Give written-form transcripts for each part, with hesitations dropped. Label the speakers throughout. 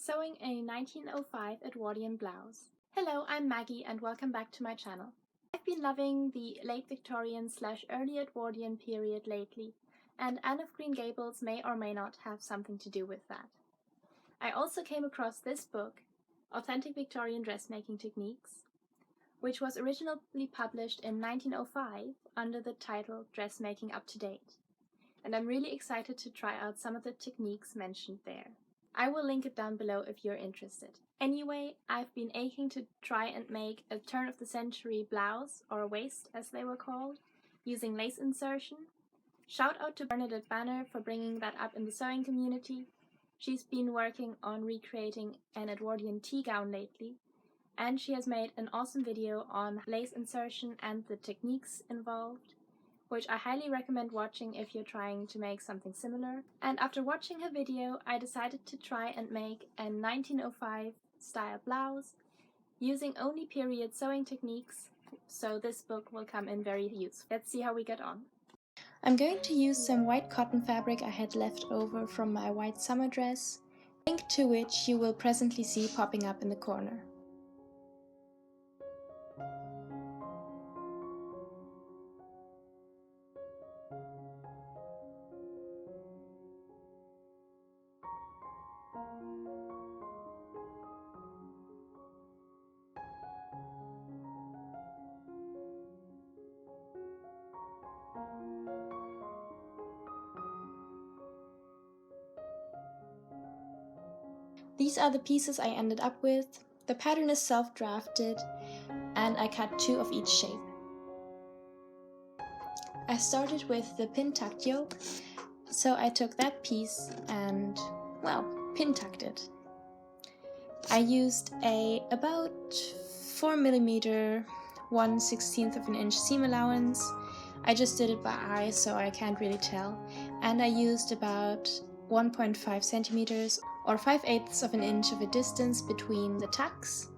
Speaker 1: Sewing a 1905 Edwardian blouse. Hello, I'm Maggie and welcome back to my channel. I've been loving the late Victorian / early Edwardian period lately, and Anne of Green Gables may or may not have something to do with that. I also came across this book, Authentic Victorian Dressmaking Techniques, which was originally published in 1905 under the title Dressmaking Up to Date, and I'm really excited to try out some of the techniques mentioned there. I will link it down below if you're interested. Anyway, I've been aching to try and make a turn-of-the-century blouse, or a waist as they were called, using lace insertion. Shout out to Bernadette Banner for bringing that up in the sewing community. She's been working on recreating an Edwardian tea gown lately, and she has made an awesome video on lace insertion and the techniques involved, which I highly recommend watching if you're trying to make something similar. And after watching her video, I decided to try and make a 1905 style blouse using only period sewing techniques, so this book will come in very useful. Let's see how we get on. I'm going to use some white cotton fabric I had left over from my white summer dress, link to which you will presently see popping up in the corner. These are the pieces I ended up with. The pattern is self-drafted and I cut 2 of each shape. I started with the pin-tucked yoke, so I took that piece and, well, pin-tucked it. I used about 4mm 1/16 of an inch seam allowance. I just did it by eye, so I can't really tell. And I used about 1.5 centimeters or 5/8 of an inch of a distance between the tucks.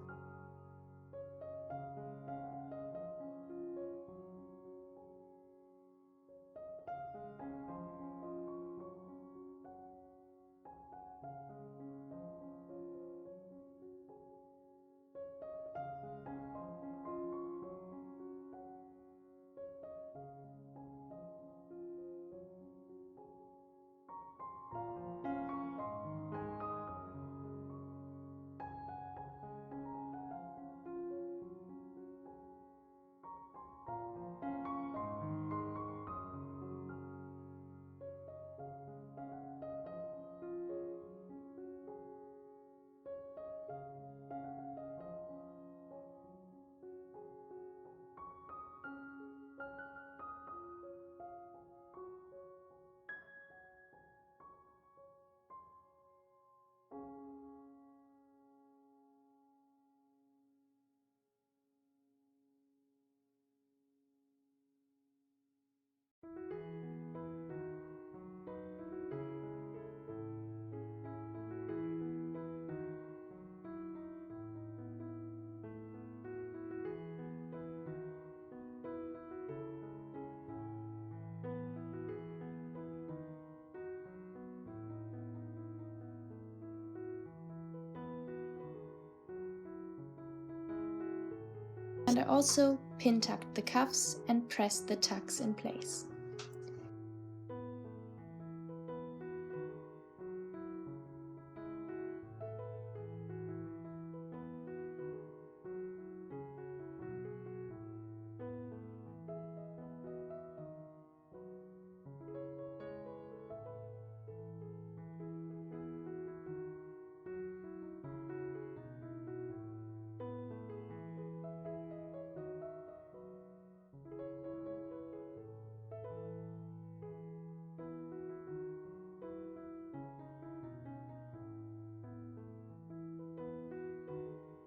Speaker 1: And I also pin-tucked the cuffs and pressed the tucks in place.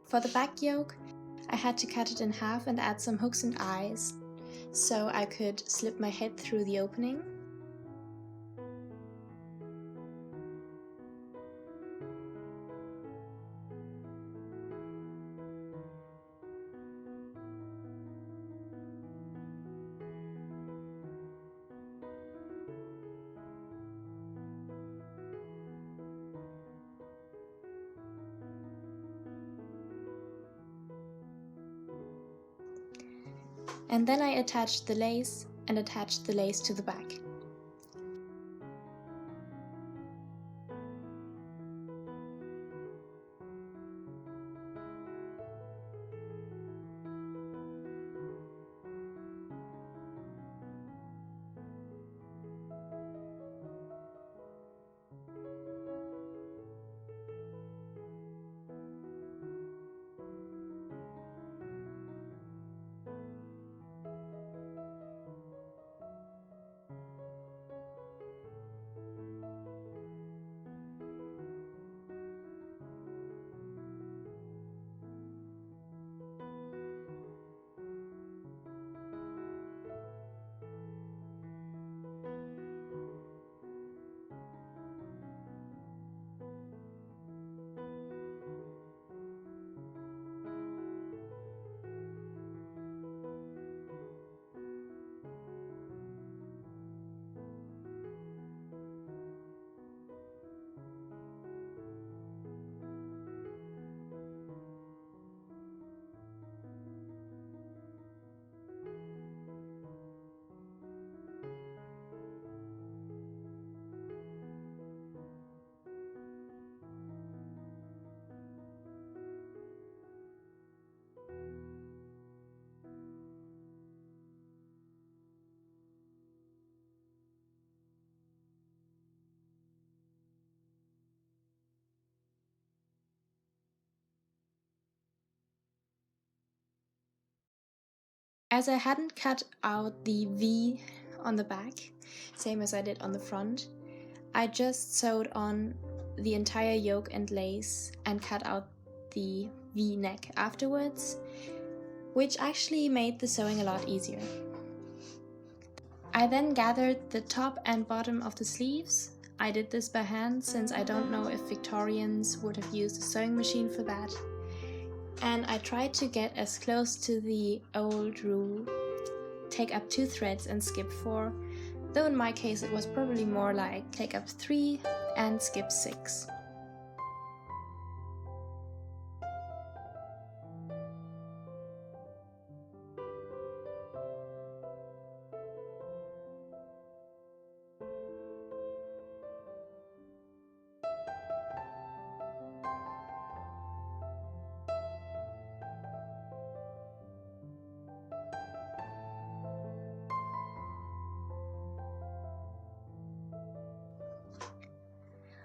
Speaker 1: For the back yoke, I had to cut it in half and add some hooks and eyes, so I could slip my head through the opening. And then I attached the lace and attached the lace to the back. As I hadn't cut out the V on the back, same as I did on the front, I just sewed on the entire yoke and lace and cut out the V neck afterwards, which actually made the sewing a lot easier. I then gathered the top and bottom of the sleeves. I did this by hand since I don't know if Victorians would have used a sewing machine for that. And I tried to get as close to the old rule, take up 2 threads and skip 4, though in my case it was probably more like take up 3 and skip 6.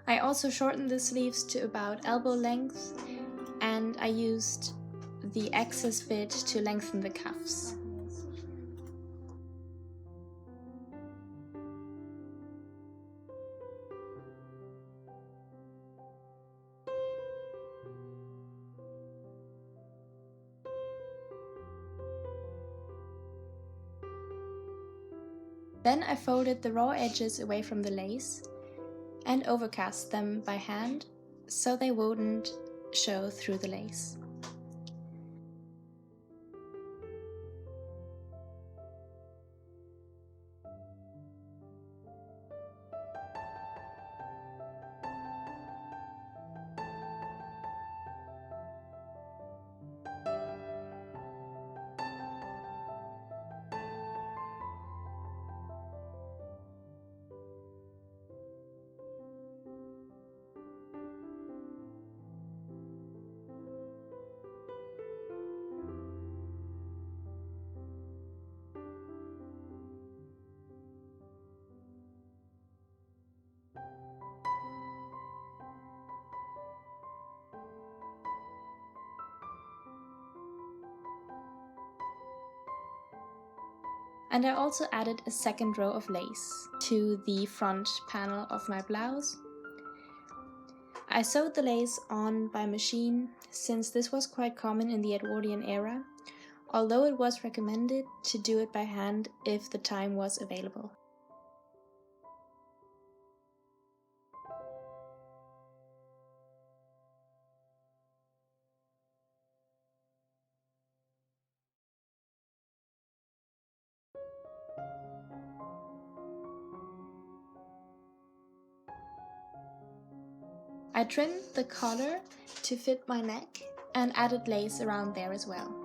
Speaker 1: I also shortened the sleeves to about elbow length, and I used the excess bit to lengthen the cuffs. Then I folded the raw edges away from the lace and overcast them by hand so they wouldn't show through the lace. And I also added a second row of lace to the front panel of my blouse. I sewed the lace on by machine since this was quite common in the Edwardian era, although it was recommended to do it by hand if the time was available. I trimmed the collar to fit my neck and added lace around there as well.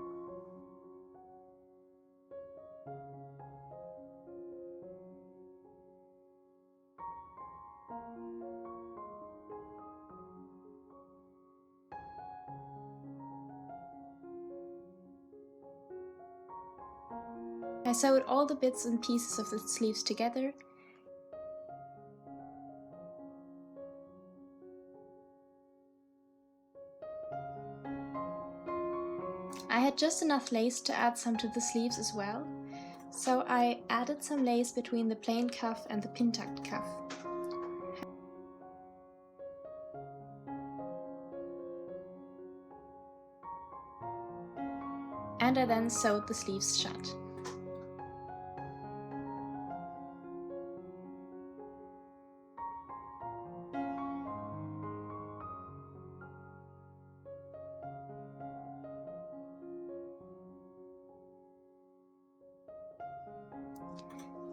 Speaker 1: I sewed all the bits and pieces of the sleeves together. I had just enough lace to add some to the sleeves as well, so I added some lace between the plain cuff and the pin-tucked cuff. And I then sewed the sleeves shut.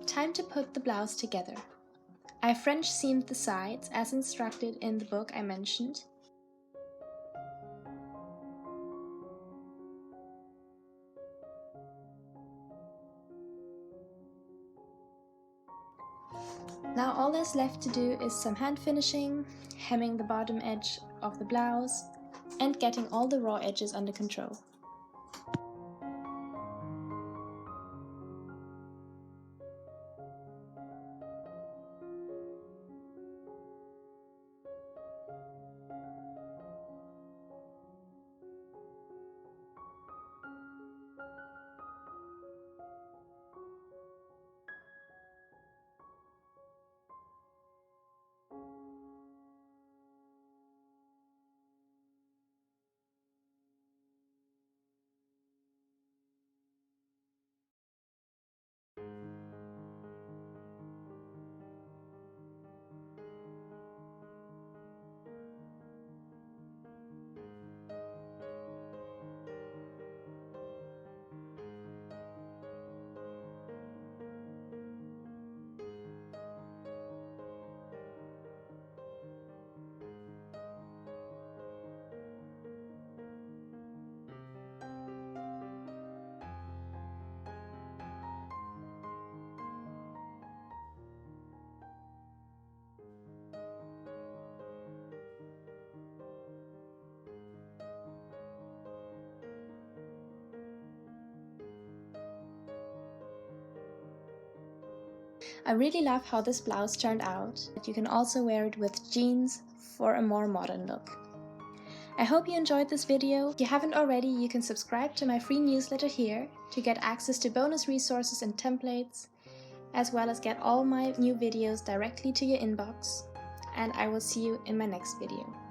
Speaker 1: Time to put the blouse together. I French seamed the sides as instructed in the book I mentioned. Now all there's left to do is some hand finishing, hemming the bottom edge of the blouse, and getting all the raw edges under control. I really love how this blouse turned out. You can also wear it with jeans for a more modern look. I hope you enjoyed this video. If you haven't already, you can subscribe to my free newsletter here to get access to bonus resources and templates, as well as get all my new videos directly to your inbox. And I will see you in my next video.